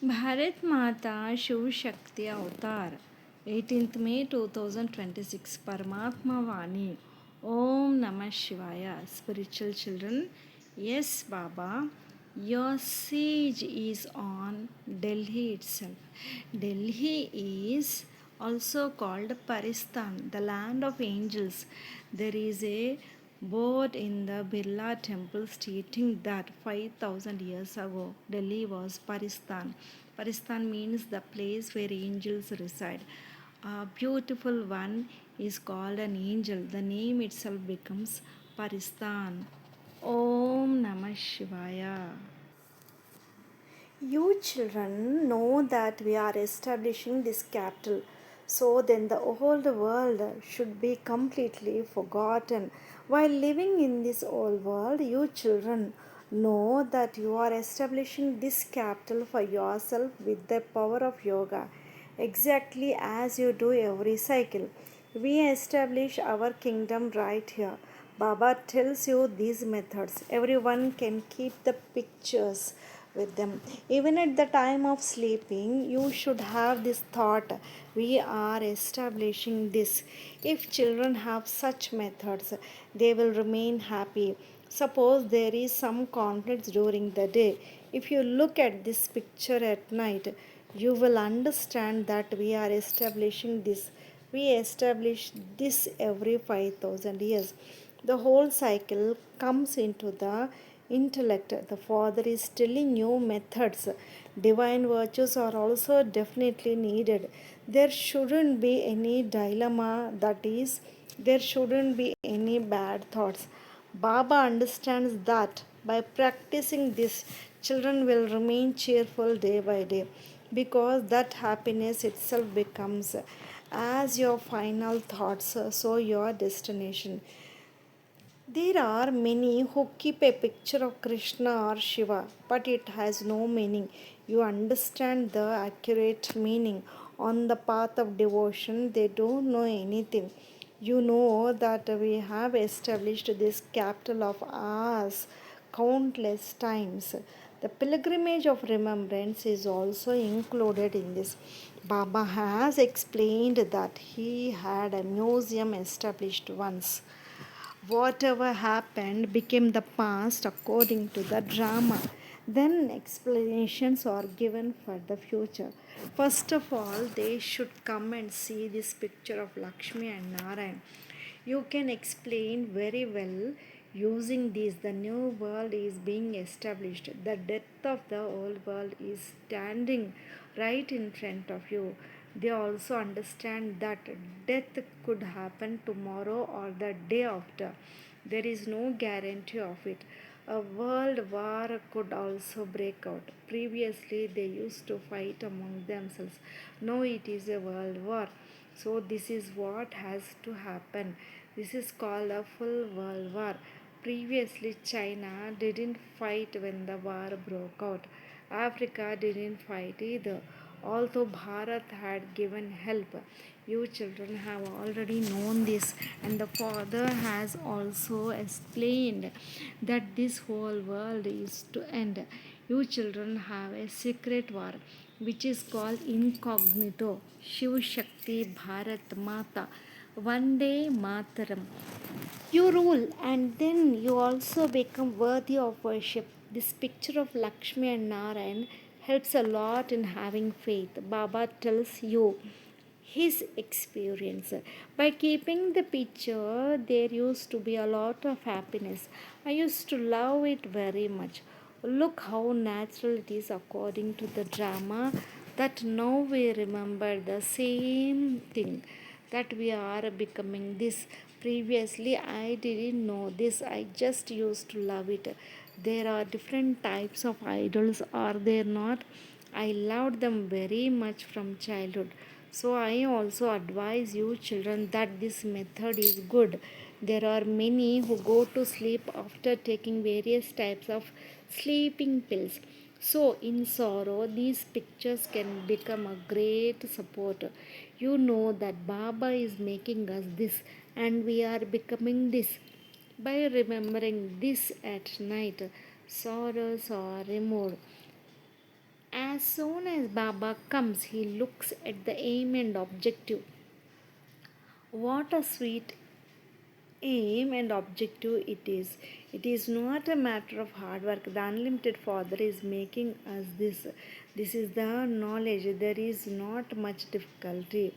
Bharat Mata Shiv Shakti Avatar 18th May 2026 Parmatma Vaani Om Namah Shivaya. Spiritual children, yes Baba, your siege is on Delhi itself. Delhi is also called Paristan, the land of angels. There is a board in the Birla temple stating that 5000 years ago Delhi was Paristan. Paristan means the place where angels reside. A beautiful one is called an angel. The name itself becomes Paristan. Om Namah Shivaya. You children know that we are establishing this capital, so then the old world should be completely forgotten. While living in this old world, you children know that you are establishing this capital for yourself with the power of yoga, exactly as you do every cycle. We establish our kingdom right here. Baba tells you these methods. Everyone can keep the pictures with them. Even at the time of sleeping, you should have this thought, we are establishing this. If children have such methods, they will remain happy. Suppose there is some conflicts during the day. If you look at this picture at night, you will understand that we are establishing this. We establish this every 5000 years. The whole cycle comes into the intellect. The Father is telling you methods. Divine virtues are also definitely needed. There shouldn't be any dilemma, that is, there shouldn't be any bad thoughts. Baba understands that by practicing this, children will remain cheerful day by day because that happiness itself becomes as your final thoughts, so your destination. There are many who keep a picture of Krishna or Shiva, but it has no meaning. You understand the accurate meaning. On the path of devotion, they don't know anything. You know that we have established this capital of ours countless times. The pilgrimage of remembrance is also included in this. Baba has explained that he had a museum established once. Whatever happened became the past according to the drama. Then explanations are given for the future. First of all, they should come and see this picture of Lakshmi and Narayan. You can explain very well using these. The new world is being established. The death of the old world is standing right in front of you. They also understand that death could happen tomorrow or the day after. There is no guarantee of it. A world war could also break out. Previously, they used to fight among themselves. Now it is a world war. So, this is what has to happen. This is called a full world war. Previously, China didn't fight when the war broke out. Africa didn't fight either. Although Bharat had given help, you children have already known this, and the Father has also explained that this whole world is to end. You children have a secret war which is called incognito. Shiv Shakti Bharat Mata. Vande Mataram. You rule and then you also become worthy of worship. This picture of Lakshmi and Narayan helps a lot in having faith. Baba tells you his experience. By keeping the picture, there used to be a lot of happiness. I used to love it very much. Look how natural it is according to the drama that now we remember the same thing, that we are becoming this. Previously, I didn't know this, I just used to love it. There are different types of idols, are there not? I loved them very much from childhood. So, I also advise you, children, that this method is good. There are many who go to sleep after taking various types of sleeping pills. So, in sorrow, these pictures can become a great support. You know that Baba is making us this, and we are becoming this. By remembering this at night, sorrows are removed. As As soon as Baba comes, he looks at the aim and objective. What a sweet aim and objective it is. It is not a matter of hard work. The unlimited Father is making us this. This is the knowledge. There is not much difficulty.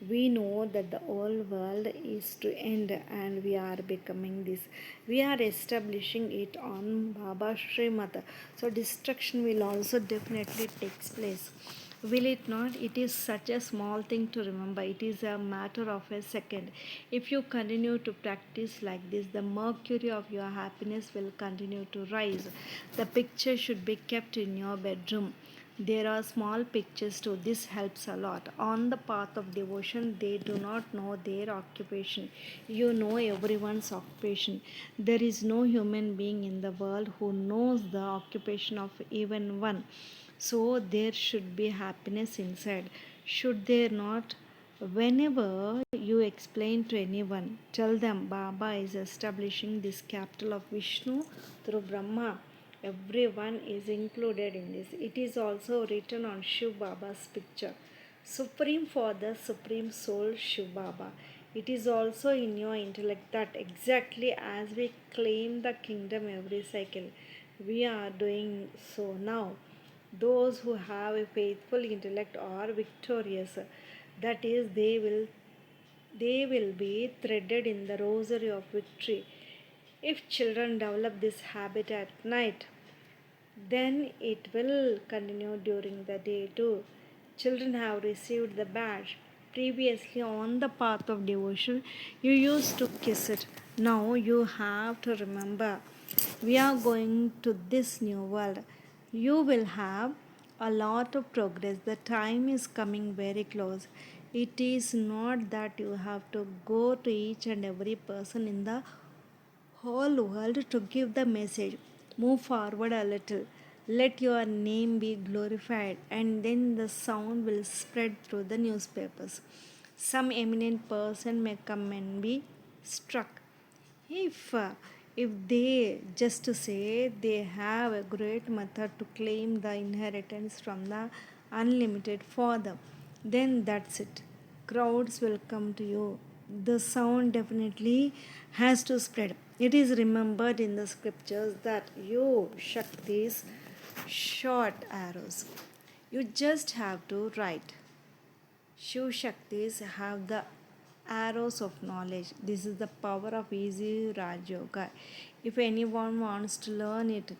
We know that the whole world is to end and we are becoming this. We are establishing it on Baba Srimata. So destruction will also definitely takes place. Will it not? It is such a small thing to remember. It is a matter of a second. If you continue to practice like this, the mercury of your happiness will continue to rise. The picture should be kept in your bedroom. There are small pictures too. This helps a lot. On the path of devotion, they do not know their occupation. You know everyone's occupation. There is no human being in the world who knows the occupation of even one. So there should be happiness inside. Should there not? Whenever you explain to anyone, tell them Baba is establishing this capital of Vishnu through Brahma. Everyone is included in this. It is also written on Shiv Baba's picture. Supreme Father, Supreme Soul, Shiv Baba. It is also in your intellect that exactly as we claim the kingdom every cycle, we are doing so now. Those who have a faithful intellect are victorious. That is, they will be threaded in the rosary of victory. If children develop this habit at night, then it will continue during the day too. Children have received the badge. Previously, on the path of devotion, you used to kiss it. Now you have to remember we are going to this new world. You will have a lot of progress. The time is coming very close. It is not that you have to go to each and every person in the whole world to give the message. Move forward a little. Let your name be glorified, and then the sound will spread through the newspapers. Some eminent person may come and be struck. If they just say they have a great method to claim the inheritance from the unlimited Father, then that's it. Crowds will come to you. The sound definitely has to spread. It is remembered in the scriptures that you Shaktis short arrows. You just have to write. Shiv Shaktis have the arrows of knowledge. This is the power of easy Raj Yoga. If anyone wants to learn it,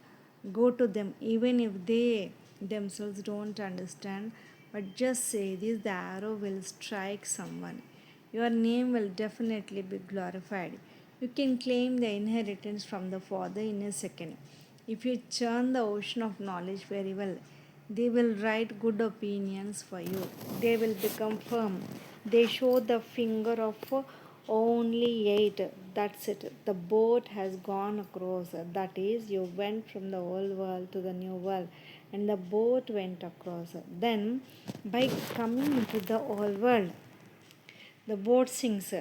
go to them, even if they themselves don't understand. But just say this, the arrow will strike someone. Your name will definitely be glorified. You can claim the inheritance from the Father in a second. If you churn the ocean of knowledge very well, they will write good opinions for you. They will become firm. They show the finger of only 8. That's it. The boat has gone across. That is, you went from the old world to the new world, and the boat went across. Then, by coming into the old world, the boat sinks.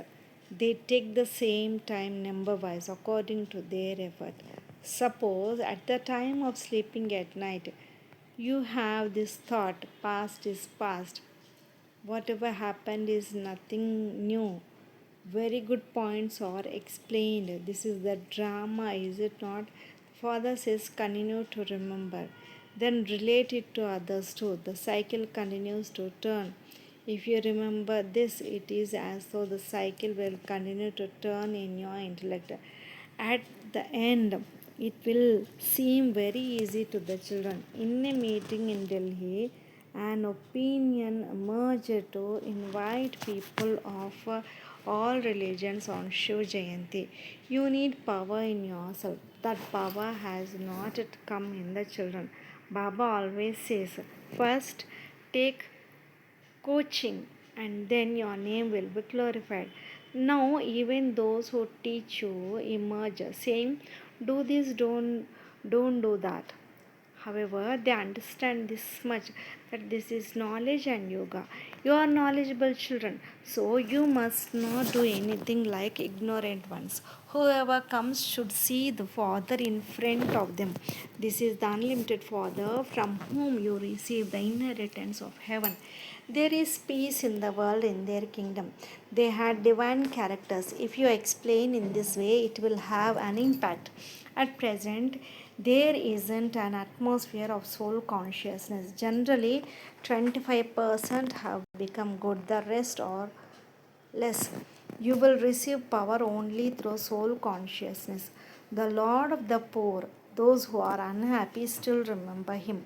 They take the same time number wise according to their effort. Suppose at the time of sleeping at night, you have this thought, past is past. Whatever happened is nothing new. Very good points are explained. This is the drama, is it not? Father says, continue to remember. Then relate it to others too. The cycle continues to turn. If you remember this, it is as though the cycle will continue to turn in your intellect. At the end, it will seem very easy to the children. In a meeting in Delhi, an opinion emerged to invite people of all religions on Shiv Jayanti. You need power in yourself. That power has not yet come in the children. Baba always says, first take coaching and then your name will be glorified. Now, even those who teach you emerge saying, do this, don't do that. However, they understand this much, that this is knowledge and yoga. You are knowledgeable children, so you must not do anything like ignorant ones. Whoever comes should see the Father in front of them. This is the unlimited Father from whom you receive the inheritance of heaven. There is peace in the world in their kingdom. They had divine characters. If you explain in this way, it will have an impact. At present, there isn't an atmosphere of soul consciousness. Generally, 25% have become good, the rest are less. You will receive power only through soul consciousness. The Lord of the poor, those who are unhappy, still remember Him,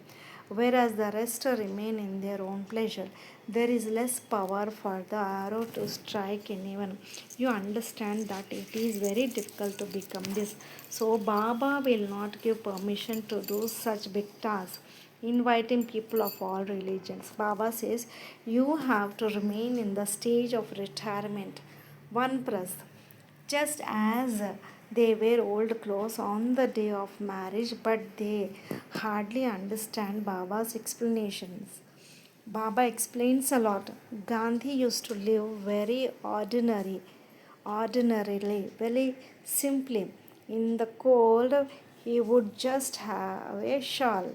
whereas the rest remain in their own pleasure. There is less power for the arrow to strike anyone. You understand that it is very difficult to become this. So, Baba will not give permission to do such big tasks, inviting people of all religions. Baba says you have to remain in the stage of retirement, one press, just as they wear old clothes on the day of marriage, but they hardly understand Baba's explanations. Baba explains a lot. Gandhi used to live ordinarily, very simply. In the cold, he would just have a shawl.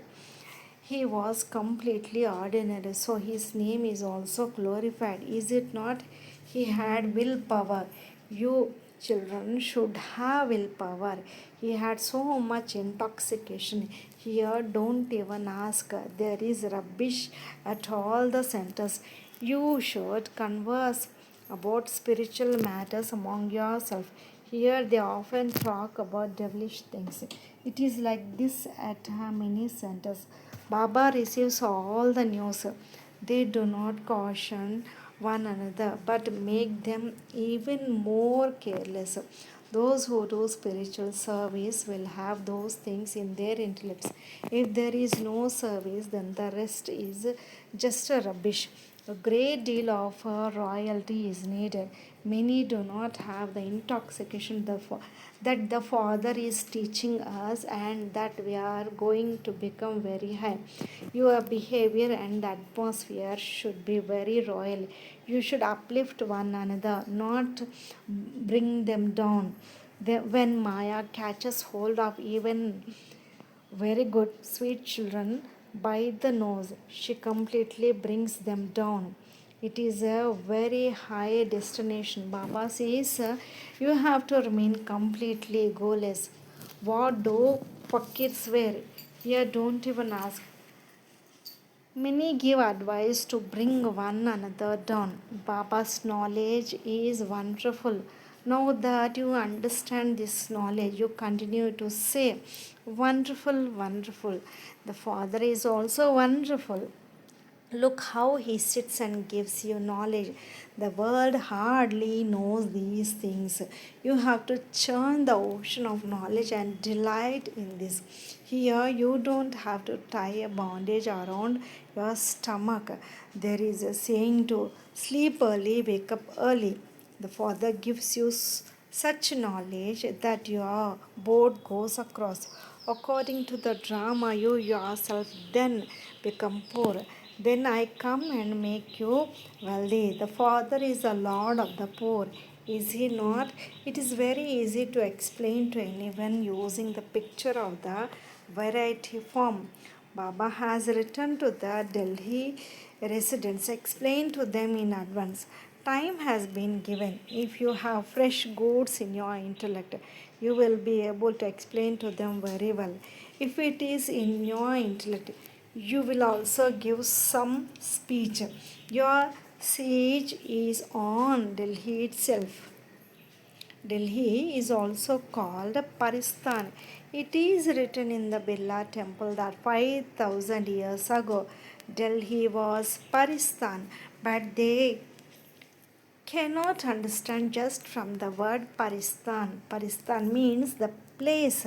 He was completely ordinary, so his name is also glorified, is it not? He had willpower. You children should have willpower. He had so much intoxication. Here, don't even ask. There is rubbish at all the centers. You should converse about spiritual matters among yourself. Here they often talk about devilish things. It is like this at many centers. Baba receives all the news. They do not caution one another but make them even more careless. Those who do spiritual service will have those things in their intellects. If there is no service, then the rest is just a rubbish. A great deal of royalty is needed. Many do not have the intoxication that the Father is teaching us, and that we are going to become very high. Your behavior and atmosphere should be very royal. You should uplift one another, not bring them down. When Maya catches hold of even very good, sweet children by the nose, she completely brings them down. It is a very high destination. Baba says you have to remain completely goalless. What do fakirs wear? Here, don't even ask. Many give advice to bring one another down. Baba's knowledge is wonderful. Now that you understand this knowledge, you continue to say, wonderful, wonderful. The Father is also wonderful. Look how he sits and gives you knowledge. The world hardly knows these things. You have to churn the ocean of knowledge and delight in this. Here, you don't have to tie a bandage around your stomach. There is a saying to sleep early, wake up early. The Father gives you such knowledge that your boat goes across. According to the drama, you yourself then become poor. Then I come and make you wealthy. The Father is the Lord of the poor. Is he not? It is very easy to explain to anyone using the picture of the variety form. Baba has written to the Delhi residents, explain to them in advance. Time has been given. If you have fresh goods in your intellect, you will be able to explain to them very well. If it is in your intellect, you will also give some speech. Your siege is on Delhi itself. Delhi is also called Paristan. It is written in the Birla temple that 5000 years ago Delhi was Paristan, but they cannot understand just from the word Paristan. Paristan means the place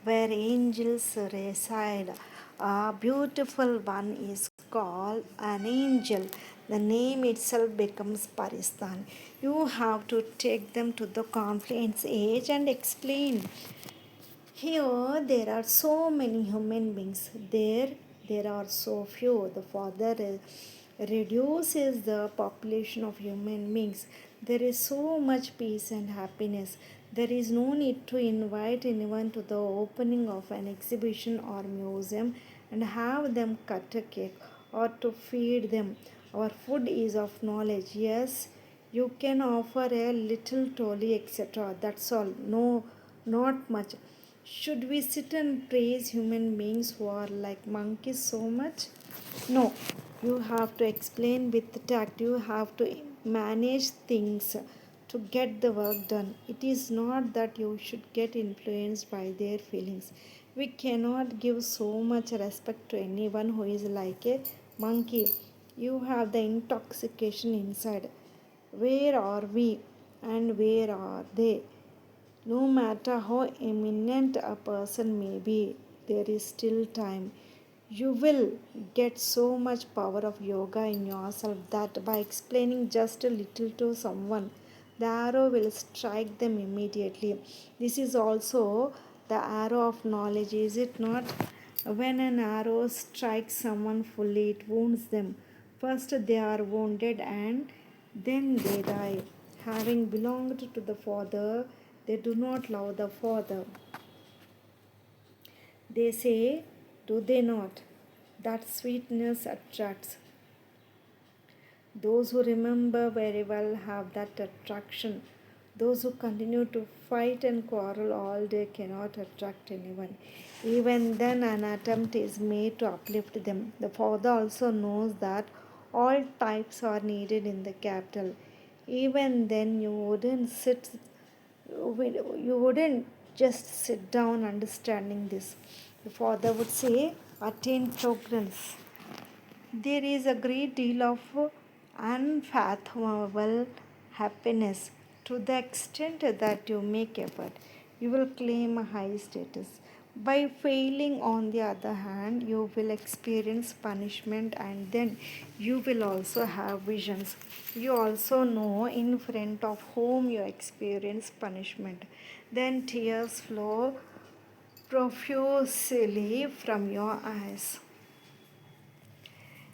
where angels reside. A beautiful one is called an angel. The name itself becomes Paristan. You have to take them to the confluence age and explain Here there are so many human beings. There are so few. The Father reduces the population of human beings. There is so much peace and happiness. There is no need to invite anyone to the opening of an exhibition or museum and have them cut a cake or to feed them. Our food is of knowledge. Yes, you can offer a little toli, etc. That's all. No, not much. Should we sit and praise human beings who are like monkeys so much? No. You have to explain with tact. You have to manage things to get the work done. It is not that you should get influenced by their feelings. We cannot give so much respect to anyone who is like a monkey. You have the intoxication inside. Where are we and where are they? No matter how eminent a person may be, there is still time. You will get so much power of yoga in yourself that by explaining just a little to someone, the arrow will strike them immediately. This is also the arrow of knowledge, is it not? When an arrow strikes someone fully, it wounds them. First, they are wounded and then they die. Having belonged to the Father, they do not love the Father. They say, do they not? That sweetness attracts. Those who remember very well have that attraction. Those who continue to fight and quarrel all day cannot attract anyone. Even then, an attempt is made to uplift them. The Father also knows that all types are needed in the capital. Even then, you wouldn't just sit down understanding this. The Father would say, attain progress. There is a great deal of unfathomable happiness to the extent that you make effort. You will claim a high status. By failing, on the other hand, you will experience punishment and then you will also have visions. You also know in front of whom you experience punishment. Then tears flow profusely from your eyes.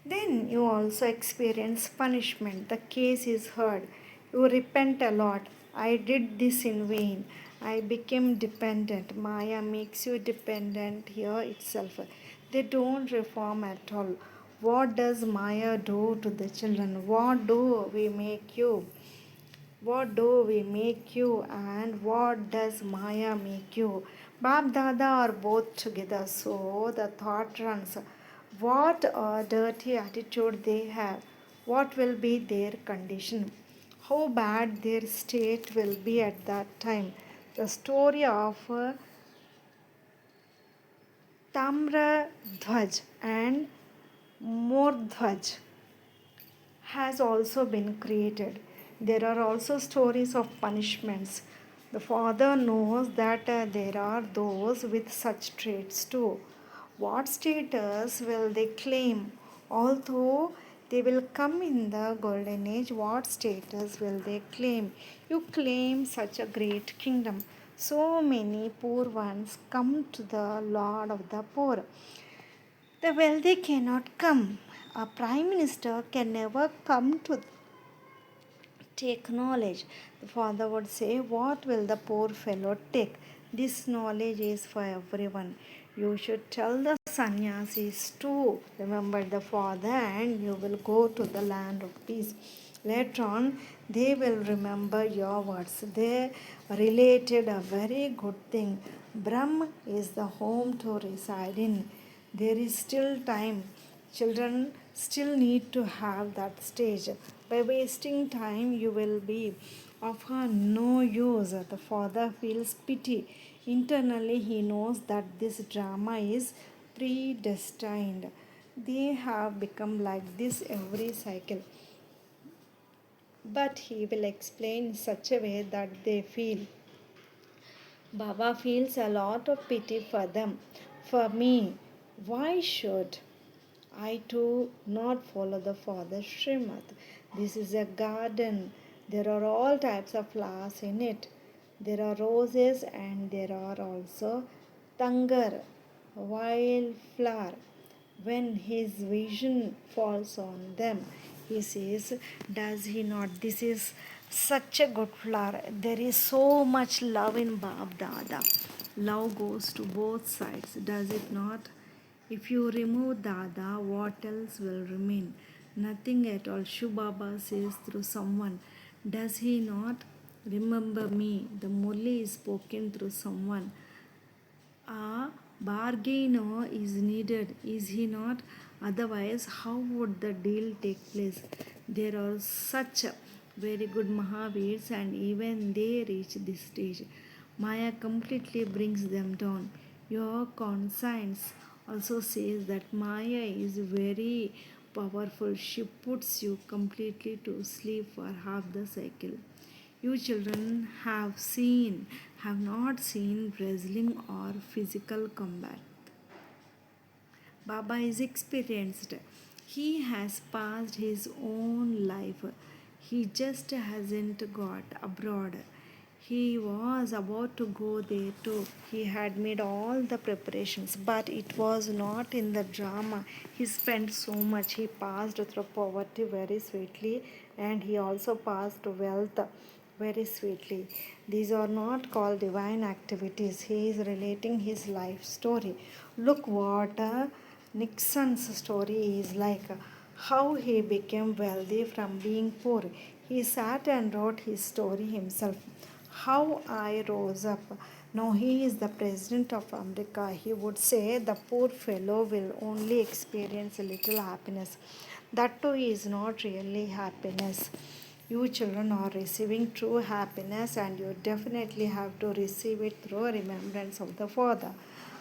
Then you also experience punishment. The case is heard. You repent a lot. I did this in vain. I became dependent. Maya makes you dependent here itself. They don't reform at all. What does Maya do to the children? What do we make you? What do we make you and what does Maya make you? Bab Dada are both together, so the thought runs. What a dirty attitude they have. What will be their condition? How bad their state will be at that time. The story of Tamra Dhwaj and Mordhwaj has also been created. There are also stories of punishments. The Father knows that there are those with such traits too. What status will they claim? Although they will come in the golden age, what status will they claim? You claim such a great kingdom. So many poor ones come to the Lord of the poor. The wealthy cannot come. A prime minister can never come to take knowledge. The Father would say, what will the poor fellow take? This knowledge is for everyone. You should tell the sannyasis to remember the Father and you will go to the land of peace. Later on, they will remember your words. They related a very good thing. Brahm is the home to reside in. There is still time. Children still need to have that stage. By wasting time, you will be of no use. The father feels pity. Internally, he knows that this drama is predestined. They have become like this every cycle. But he will explain in such a way that they feel. Baba feels a lot of pity for them. For me, why should I too not follow the Father's Srimad? This is a garden. There are all types of flowers in it. There are roses and there are also Tangar, wildflower. When his vision falls on them, he says, does he not? This is such a good flower. There is so much love in Bab Dada. Love goes to both sides, does it not? If you remove Dada, what else will remain? Nothing at all. Shubaba says through someone. Does he not? Remember me. The Murli is spoken through someone. A bargainer is needed, is he not? Otherwise, how would the deal take place? There are such very good Mahavirs, and even they reach this stage. Maya completely brings them down. Your conscience also says that Maya is very powerful. She puts you completely to sleep for half the cycle. You children have not seen wrestling or physical combat. Baba is experienced. He has passed his own life. He just hasn't got abroad. He was about to go there too. He had made all the preparations, but it was not in the drama. He spent so much. He passed through poverty very sweetly, and he also passed wealth very sweetly. These are not called divine activities. He is relating his life story. Look what Nixon's story is like, how he became wealthy from being poor. He sat and wrote his story himself. How I rose up. Now he is the president of America. He would say the poor fellow will only experience a little happiness. That too is not really happiness. You children are receiving true happiness, and you definitely have to receive it through remembrance of the Father.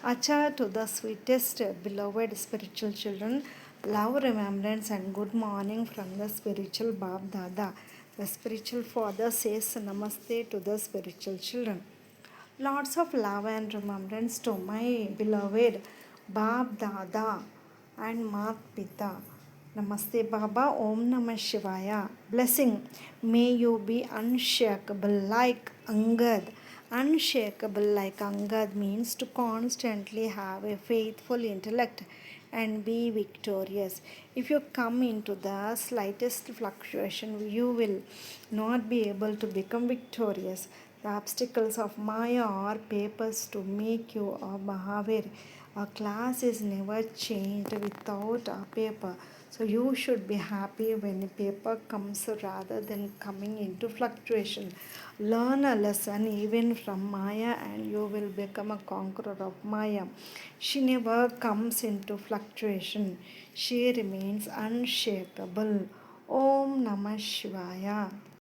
Acha to the sweetest, beloved spiritual children, love, remembrance, and good morning from the spiritual Bab Dada. The spiritual father says namaste to the spiritual children. Lots of love and remembrance to my beloved Bab Dada and Mat Pita. Namaste Baba, Om Namah Shivaya. Blessing. May you be unshakable like Angad. Unshakable like Angad means to constantly have a faithful intellect and be victorious. If you come into the slightest fluctuation, you will not be able to become victorious. The obstacles of Maya are papers to make you a Mahavir. A class is never changed without a paper. So you should be happy when a paper comes rather than coming into fluctuation. Learn a lesson even from Maya, and you will become a conqueror of Maya. She never comes into fluctuation. She remains unshakable. Om Namah Shivaya.